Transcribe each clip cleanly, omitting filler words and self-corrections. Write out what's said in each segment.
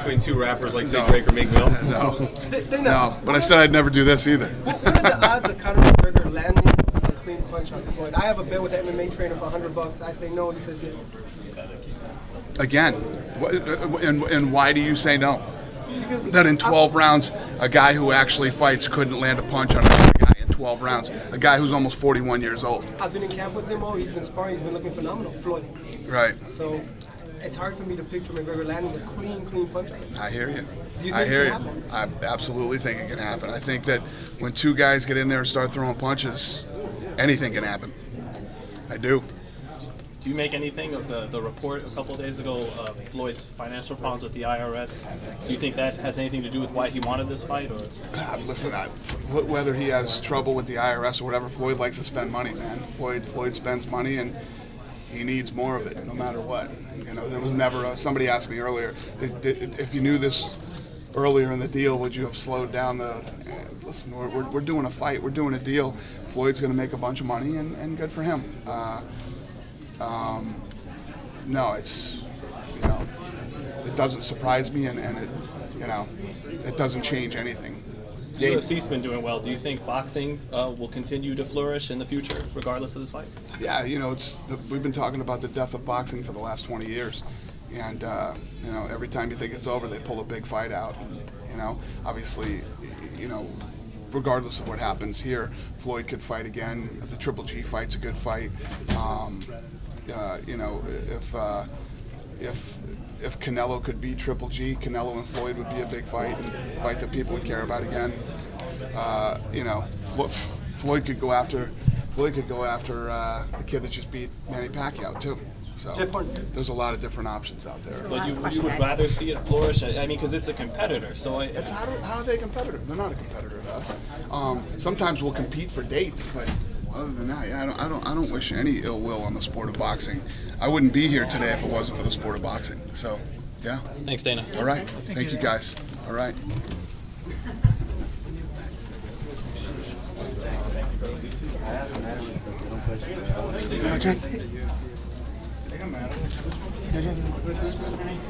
between two rappers like say Drake or Meek Mill? No. No, but I said I'd never do this either. What are the odds of Conor McGregor landing a clean punch on Floyd? I have a bet with an MMA trainer for $100. I say no, he says yes. Again, and why do you say no? That in 12 rounds, a guy who actually fights couldn't land a punch on another guy in 12 rounds. A guy who's almost 41 years old. I've been in camp with him. He's been sparring. He's been looking phenomenal, Floyd. Right. So it's hard for me to picture McGregor landing a clean punch on him. I hear you. Do you think I hear it you. can happen? I absolutely think it can happen. I think that when two guys get in there and start throwing punches, anything can happen. I do. Do you make anything of the report a couple of days ago of Floyd's financial problems with the IRS? Do you think that has anything to do with why he wanted this fight? Or Listen, whether he has trouble with the IRS or whatever, Floyd likes to spend money, man. Floyd spends money, and he needs more of it, no matter what. You know, there was never somebody asked me earlier, if you knew this earlier in the deal, would you have slowed down the? Listen, we're doing a fight, we're doing a deal. Floyd's going to make a bunch of money, and good for him. No, it's, you know, it doesn't surprise me, and it, you know, it doesn't change anything. The UFC's been doing well. Do you think boxing will continue to flourish in the future, regardless of this fight? Yeah, you know, we've been talking about the death of boxing for the last 20 years, and you know, every time you think it's over, they pull a big fight out. And, you know, obviously, you know, regardless of what happens here, Floyd could fight again. The Triple G fight's a good fight. You know, if Canelo could beat Triple G, Canelo and Floyd would be a big fight, and a fight that people would care about again. You know, Floyd could go after the kid that just beat Manny Pacquiao too. So there's a lot of different options out there. But you would rather see it flourish? I mean, because it's a competitor. So it's how are they a competitor? They're not a competitor to us. Sometimes we'll compete for dates, but other than that, yeah, I don't wish any ill will on the sport of boxing. I wouldn't be here today if it wasn't for the sport of boxing. So, yeah. Thanks, Dana. All right. Thank you, guys. All right.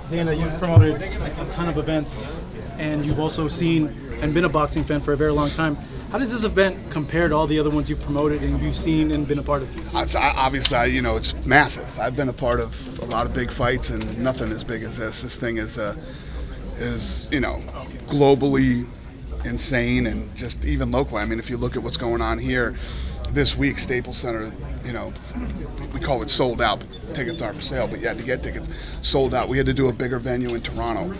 Dana, you've promoted a ton of events, and you've also seen and been a boxing fan for a very long time. How does this event compare to all the other ones you've promoted and you've seen and been a part of? Obviously, you know, it's massive. I've been a part of a lot of big fights, and nothing as big as this. This thing is you know, globally insane, and just even locally. I mean, if you look at what's going on here this week, Staples Center, you know, we call it sold out. Tickets aren't for sale, but you had to get tickets sold out. We had to do a bigger venue in Toronto.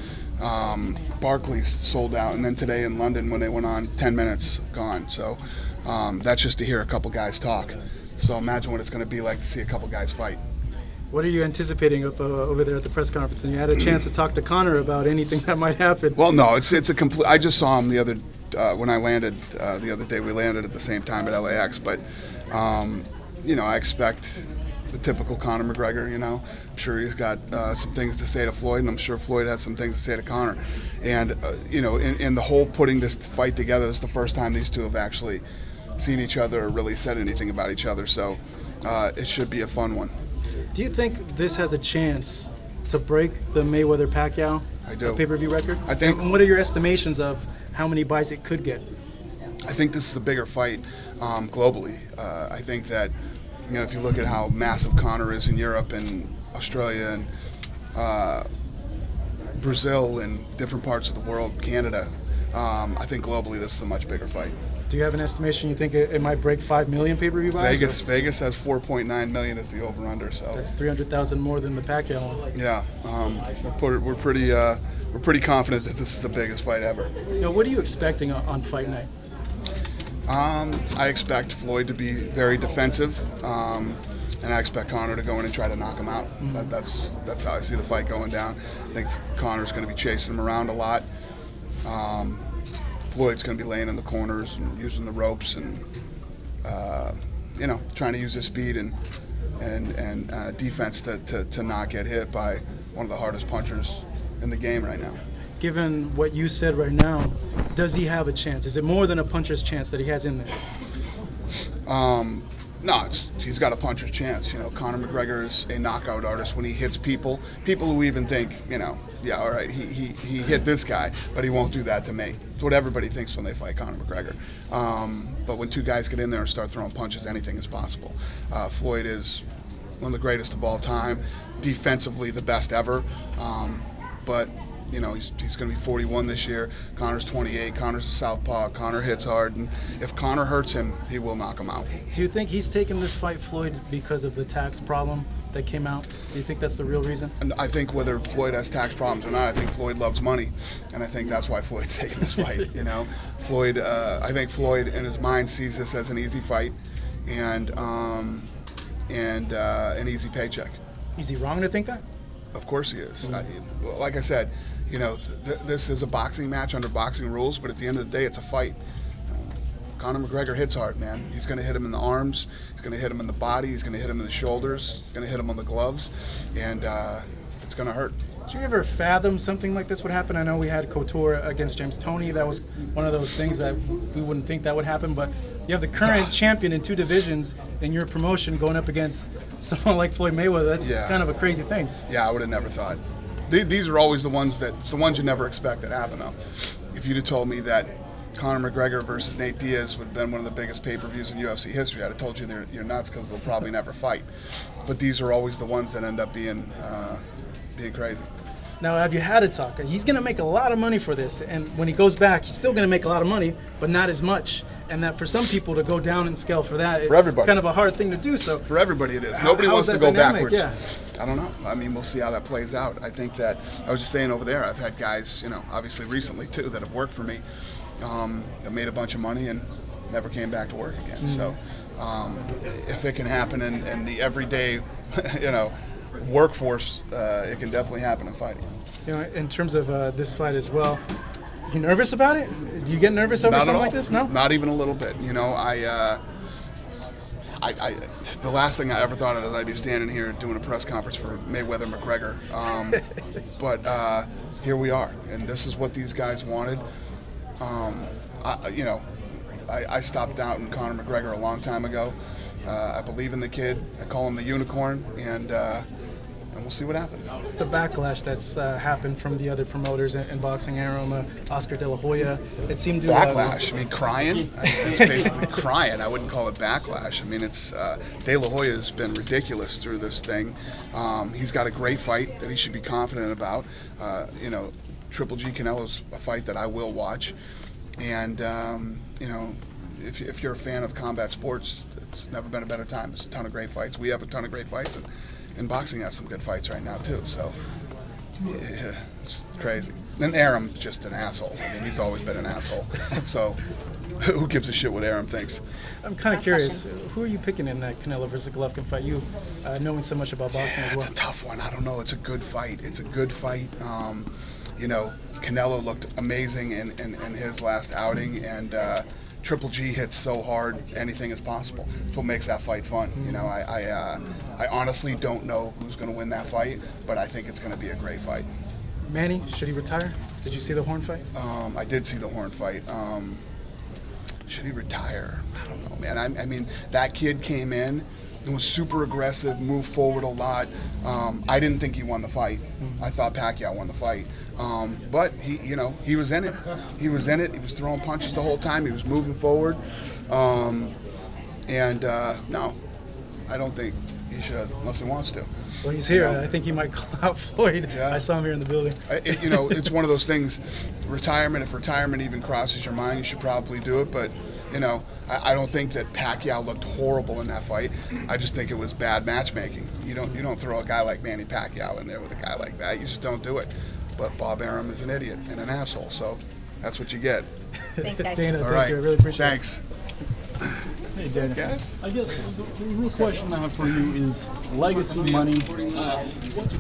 Barclays sold out, and then today in London when they went on, 10 minutes gone. So that's just to hear a couple guys talk. So imagine what it's going to be like to see a couple guys fight. What are you anticipating up over there at the press conference? And you had a chance to talk to Conor about anything that might happen. Well, no, it's a complete. I just saw him the other when I landed the other day. We landed at the same time at LAX, but you know, I expect the typical Conor McGregor. You know, I'm sure he's got some things to say to Floyd, and I'm sure Floyd has some things to say to Conor. And you know, in the whole putting this fight together, this is the first time these two have actually seen each other or really said anything about each other. So it should be a fun one. Do you think this has a chance to break the Mayweather-Pacquiao pay-per-view record? I think. And what are your estimations of how many buys it could get? I think this is a bigger fight globally. I think that, you know, if you look at how massive Conor is in Europe and Australia and Brazil and different parts of the world, Canada, I think globally this is a much bigger fight. Do you have an estimation? You think it might break 5 million pay-per-view buys? Vegas has 4.9 million as the over/under. So that's 300,000 more than the Pacquiao one. Yeah, we're pretty confident that this is the biggest fight ever. You know, what are you expecting on fight night? I expect Floyd to be very defensive, and I expect Conor to go in and try to knock him out. That's how I see the fight going down. I think Conor's going to be chasing him around a lot. Floyd's going to be laying in the corners and using the ropes and you know, trying to use his speed and defense to not get hit by one of the hardest punchers in the game right now. Given what you said right now, does he have a chance? Is it more than a puncher's chance that he has in there? No, he's got a puncher's chance. Conor McGregor is a knockout artist when he hits people who even think, yeah, all right, he hit this guy, but he won't do that to me. It's what everybody thinks when they fight Conor McGregor. But when two guys get in there and start throwing punches, anything is possible. Floyd is one of the greatest of all time, defensively the best ever, but he's going to be 41 this year. Conor's 28. Conor's a southpaw. Conor hits hard, and if Conor hurts him, he will knock him out. Do you think he's taking this fight, Floyd, because of the tax problem that came out? Do you think that's the real reason? And I think whether Floyd has tax problems or not, I think Floyd loves money, and I think that's why Floyd's taking this fight. Floyd. I think Floyd, in his mind, sees this as an easy fight, and an easy paycheck. Is he wrong to think that? Of course he is. Like I said, this is a boxing match under boxing rules, but at the end of the day, it's a fight. Conor McGregor hits hard, man. He's going to hit him in the arms. He's going to hit him in the body. He's going to hit him in the shoulders. He's going to hit him on the gloves, and it's going to hurt. Did you ever fathom something like this would happen? I know we had Couture against James Toney. That was one of those things that we wouldn't think that would happen, but you have the current champion in 2 divisions in your promotion going up against someone like Floyd Mayweather. That's kind of a crazy thing. Yeah, I would have never thought. These are always the ones you never expect that happen, though. If you'd have told me that Conor McGregor versus Nate Diaz would have been one of the biggest pay-per-views in UFC history, I'd have told you you're nuts because they'll probably never fight. But these are always the ones that end up being crazy. Now, have you had a talk? He's going to make a lot of money for this, and when he goes back, he's still going to make a lot of money, but not as much. And that for some people to go down in scale for that, it's kind of a hard thing to do. So for everybody, it is. Nobody wants to go backwards. Yeah. I don't know. I mean, we'll see how that plays out. I think that I was just saying over there, I've had guys, obviously recently too, that have worked for me, that made a bunch of money and never came back to work again. So if it can happen in the everyday, workforce, it can definitely happen in fighting. In terms of this fight as well, you nervous about it? Do you get nervous over something like this? No? Not even a little bit. The last thing I ever thought of is I'd be standing here doing a press conference for Mayweather McGregor. But here we are, and this is what these guys wanted. I stopped doubting Conor McGregor a long time ago. I believe in the kid. I call him the unicorn, and we'll see what happens. The backlash that's happened from the other promoters in boxing, Aroma, Oscar De La Hoya, it seemed to... Backlash? Crying? It's basically crying. I wouldn't call it backlash. It's De La Hoya has been ridiculous through this thing. He's got a great fight that he should be confident about. Triple G Canelo's a fight that I will watch. And, if you're a fan of combat sports, it's never been a better time. There's a ton of great fights. We have a ton of great fights. And boxing has some good fights right now, too. So, yeah, it's crazy. And Aram's just an asshole. He's always been an asshole. So, who gives a shit what Aram thinks? I'm kind of curious. Who are you picking in that Canelo versus Golovkin fight? You knowing so much about boxing as well. It's a tough one. I don't know. It's a good fight. Canelo looked amazing in his last outing, and Triple G hits so hard, anything is possible. That's what makes that fight fun. I honestly don't know who's going to win that fight, but I think it's going to be a great fight. Manny, should he retire? Did you see the Horn fight? I did see the Horn fight. Should he retire? I don't know, man. That kid came in and was super aggressive, moved forward a lot. I didn't think he won the fight. I thought Pacquiao won the fight. But he was in it. He was in it. He was throwing punches the whole time. He was moving forward. No, I don't think he should, unless he wants to. Well, he's here. I think he might call out Floyd. Yeah. I saw him here in the building. It's one of those things. Retirement, if retirement even crosses your mind, you should probably do it. But I don't think that Pacquiao looked horrible in that fight. I just think it was bad matchmaking. You don't throw a guy like Manny Pacquiao in there with a guy like that. You just don't do it. But Bob Arum is an idiot and an asshole, so that's what you get. Thanks, guys. Dana, all right. I really appreciate Thanks. it. Hey, Dana. Guys? I guess the real question I have for you is legacy money. What's